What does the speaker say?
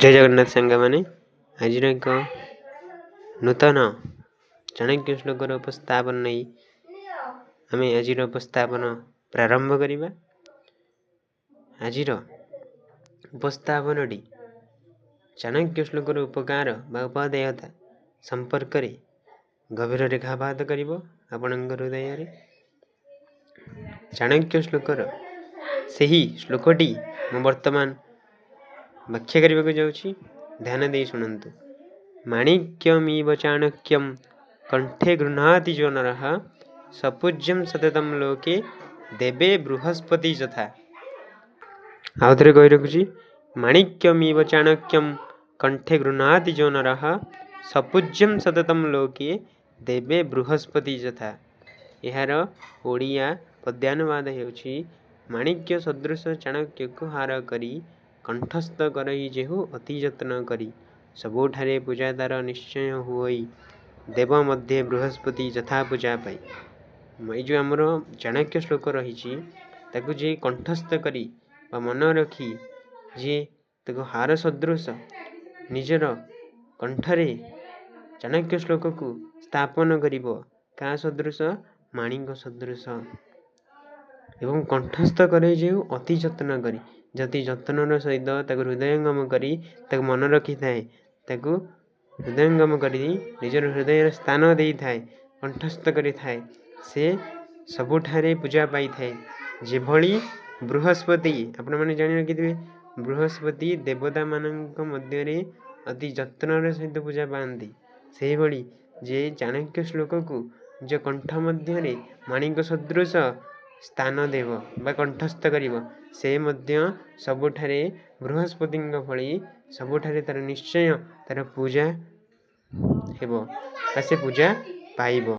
जय जगन्नाथ सांग मैंने आज एक नूतन चाणक्य श्लोकर उपस्थापन नहीं आम आज उपस्थापन प्रारंभ करवा। आज उपस्थापन चाणक्य श्लोकर उपकार बा उपादेयता संपर्क गभीर रेखापात कर हृदय। चाणक्य श्लोकर से ही श्लोकटी मु वर्तमान व्याख्या करने को जाऊँगी। ध्यान दे शुणु। माणिक्यमिव चाणक्यम कंठे गृह्णाति जो नरः सपूज्यम सततम लोके देवे बृहस्पति यथा। आउ थे कही रखुची। माणिक्यमिव चाणक्यम कंठे गृह्णाति जो नरः सपूज्यम सततम लोके देवे बृहस्पति यथा। यार ओडिया पद्यानुवाद हेउछि माणिक्य सदृश चाणक्य को हार करी कंठस्थ करई जेहु अति यत्न करी सबुठारे पूजा तार निश्चय हुई देव मध्य बृहस्पति यथा पूजा पाई। जो आमर चाणक्य श्लोक रही जे कंठस्थ करी मन रखी जे हार सदृश निजर कंठरे चाणक्य श्लोक को स्थापन करिबो का सदृश माणिक सदृश एवं कंठस्थ करे जे अति यत्न करी जति जत्नर सहित हृदयंगम करी मन रखी थाए हृदयंगम करी निजर हृदय स्थान दे थाए कंठस्थ करी थाए से सबुठारे पूजा पाई थाए। जेभली बृहस्पति आपण मैंने जानी रखिथे बृहस्पति देवता मानक मध्य अति जत्नर सहित पूजा पाती से भली जे चाणक्य श्लोक को जो कंठ मध्य माणिक सदृश स्थान देव बा कंठस्थ करिवो से मध्य सबुठारे बृहस्पति भली सबुठारे तार निश्चय तार पूजा हेबो से पूजा पाइबो।